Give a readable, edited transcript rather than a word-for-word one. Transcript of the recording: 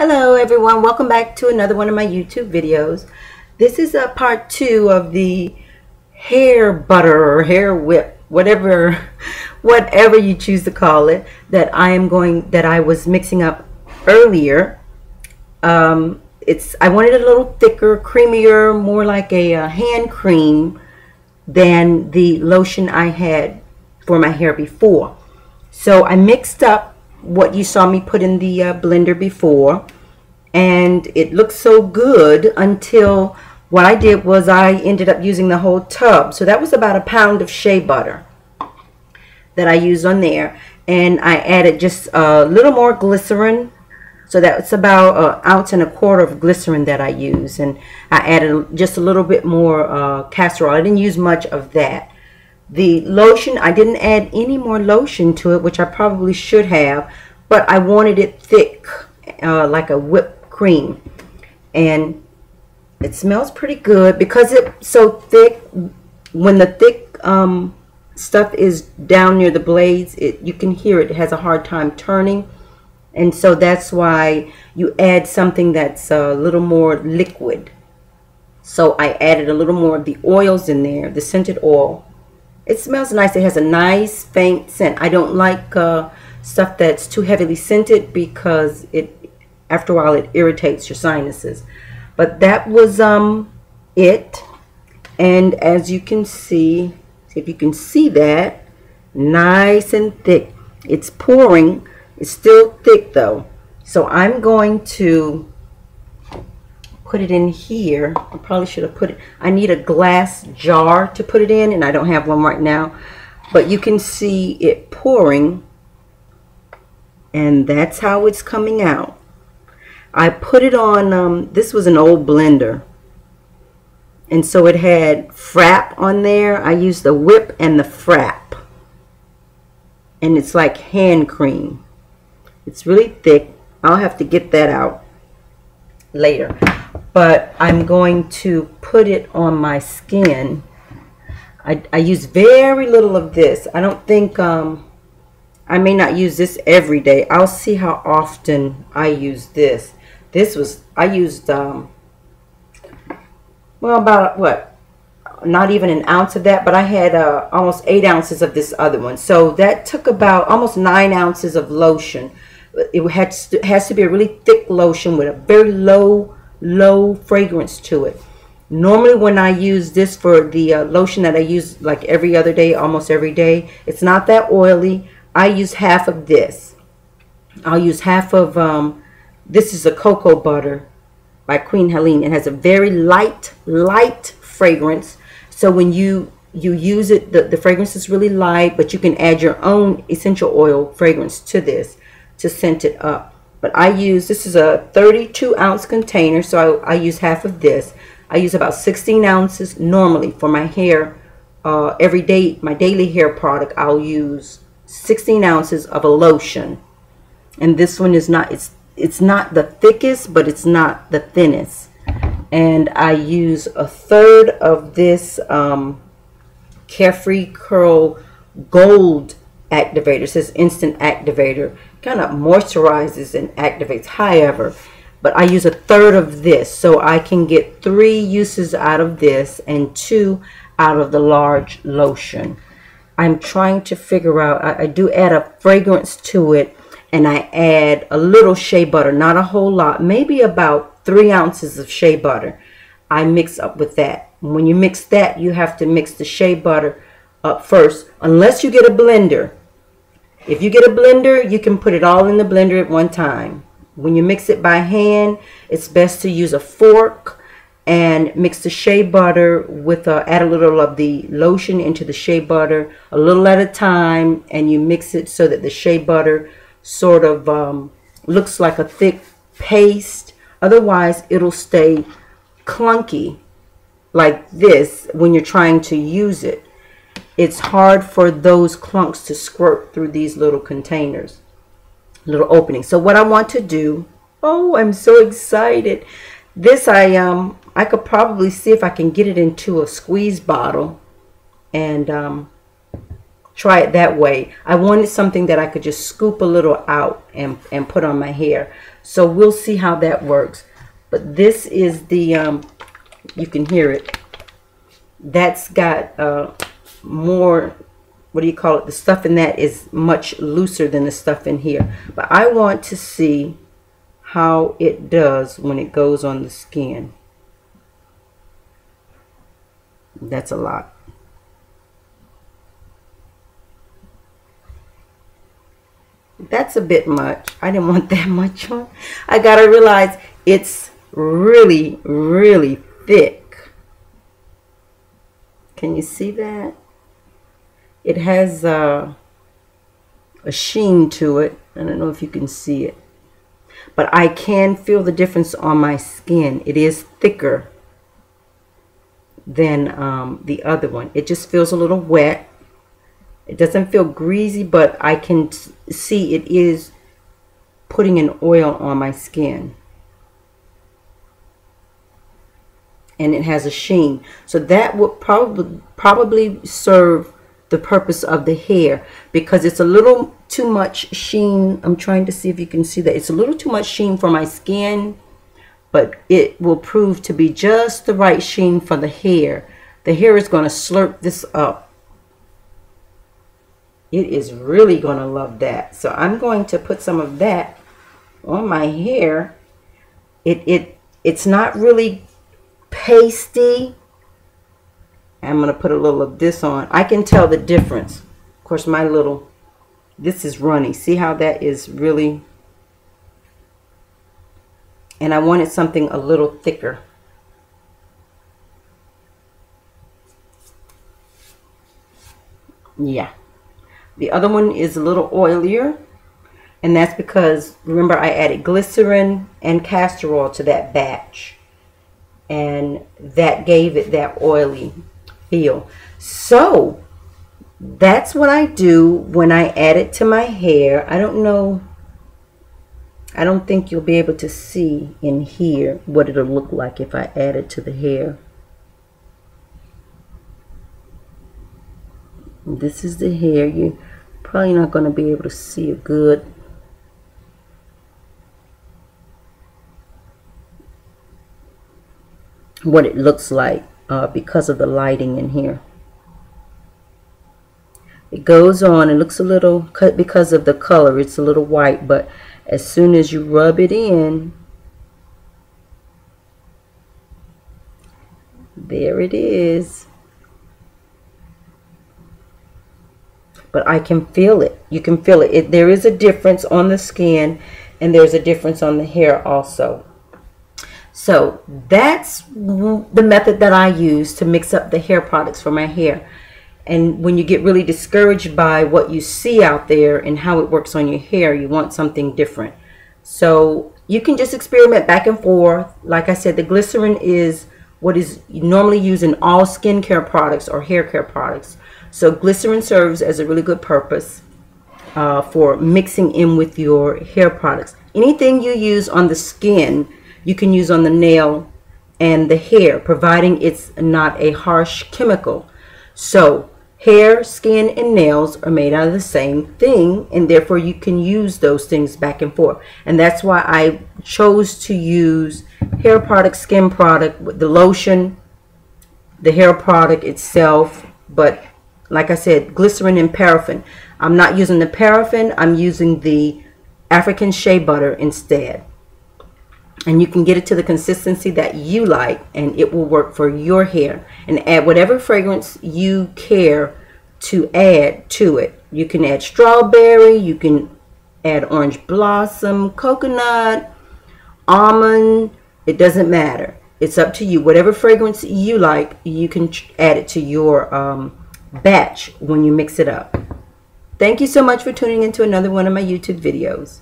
Hello everyone, welcome back to another one of my YouTube videos. This is a part 2 of the hair butter or hair whip, whatever you choose to call it, that I was mixing up earlier. I wanted it a little thicker, creamier, more like a hand cream than the lotion I had for my hair before. So I mixed up what you saw me put in the blender before, and it looked so good until what I did was I ended up using the whole tub. So that was about a pound of shea butter that I used on there, and I added just a little more glycerin. So that's about 1.25 ounces of glycerin that I use, and I added just a little bit more castor oil. I didn't use much of that. The lotion, I didn't add any more lotion to it, which I probably should have, but I wanted it thick, like a whipped cream. And it smells pretty good because it's so thick. When the thick stuff is down near the blades, you can hear it has a hard time turning. And so that's why you add something that's a little more liquid. So I added a little more of the oils in there, the scented oil. It smells nice. It has a nice faint scent. I don't like stuff that's too heavily scented because after a while it irritates your sinuses. But that was it. And as you can see if you can see that, nice and thick. It's pouring. It's still thick though. So I'm going to put it in here. I probably should have put it, I need a glass jar to put it in, and I don't have one right now, but you can see it pouring, and that's how it's coming out. I put it on, this was an old blender, and so it had Frappe on there. I used the whip and the Frappe, and it's like hand cream. It's really thick. I'll have to get that out later. But I'm going to put it on my skin. I use very little of this. I don't think, I may not use this every day. I'll see how often I use this. I used, well, about what? Not even an ounce of that, but I had almost 8 ounces of this other one. So that took about almost 9 ounces of lotion. It has to be a really thick lotion with a very low fragrance to it. Normally when I use this for the lotion that I use like every other day, almost every day, it's not that oily. I use half of this. I'll use half of this is a cocoa butter by Queen Helene. It has a very light fragrance, so when you use it, the fragrance is really light, but you can add your own essential oil fragrance to this to scent it up. But this is a 32-ounce container, so I use half of this. I use about 16 ounces normally for my hair. Every day, my daily hair product, I'll use 16 ounces of a lotion. And this one is not, it's not the thickest, but it's not the thinnest. And I use a third of this Carefree Curl Gold activator. It says instant activator. Kind of moisturizes and activates, however, but I use a third of this, so I can get 3 uses out of this and 2 out of the large lotion. I'm trying to figure out, I do add a fragrance to it, and I add a little shea butter, not a whole lot, maybe about 3 ounces of shea butter. I mix up with that. When you mix that, you have to mix the shea butter up first, unless you get a blender. If you get a blender, you can put it all in the blender at one time. When you mix it by hand, it's best to use a fork and mix the shea butter with, add a little of the lotion into the shea butter, a little at a time, and you mix it so that the shea butter sort of looks like a thick paste. Otherwise, it'll stay clunky like this when you're trying to use it. It's hard for those clunks to squirt through these little containers, little openings. So what I want to do, oh, I'm so excited. This I could probably see if I can get it into a squeeze bottle and try it that way. I wanted something that I could just scoop a little out and put on my hair. So we'll see how that works. But this is the, you can hear it. That's got more, what do you call it? The stuff in that is much looser than the stuff in here. But I want to see how it does when it goes on the skin. That's a lot. That's a bit much. I didn't want that much on. I gotta realize it's really, really thick. Can you see that? It has a sheen to it. I don't know if you can see it, but I can feel the difference on my skin. It is thicker than the other one. It just feels a little wet. It doesn't feel greasy, but I can see it is putting an oil on my skin. And it has a sheen. So that would probably serve the purpose of the hair, because it's a little too much sheen. I'm trying to see if you can see that. It's a little too much sheen for my skin, but it will prove to be just the right sheen for the hair. The hair is going to slurp this up. It is really going to love that. So I'm going to put some of that on my hair. It's not really pasty. I'm going to put a little of this on. I can tell the difference. Of course, this is runny. See how that is really? And I wanted something a little thicker. Yeah. The other one is a little oilier, and that's because, remember, I added glycerin and castor oil to that batch, and that gave it that oily feel. So that's what I do when I add it to my hair. I don't know, I don't think you'll be able to see in here what it'll look like if I add it to the hair. This is the hair. You're probably not going to be able to see it good. What it looks like because of the lighting in here. It goes on. It looks a little, because of the color, it's a little white, but as soon as you rub it in, there it is. But I can feel it. You can feel it. There is a difference on the skin, and there's a difference on the hair also. So that's the method that I use to mix up the hair products for my hair. And when you get really discouraged by what you see out there and how it works on your hair, you want something different. So you can just experiment back and forth. Like I said, the glycerin is what is normally used in all skincare products or hair care products. So glycerin serves as a really good purpose for mixing in with your hair products. Anything you use on the skin, you can use on the nail and the hair, providing it's not a harsh chemical. So hair, skin, and nails are made out of the same thing, and therefore you can use those things back and forth. And that's why I chose to use hair product, skin product, with the lotion, the hair product itself, but like I said, glycerin and paraffin. I'm not using the paraffin. I'm using the African shea butter instead. And you can get it to the consistency that you like, and it will work for your hair. And add whatever fragrance you care to add to it. You can add strawberry. You can add orange blossom, coconut, almond. It doesn't matter. It's up to you. Whatever fragrance you like, you can add it to your batch when you mix it up. Thank you so much for tuning into another one of my YouTube videos.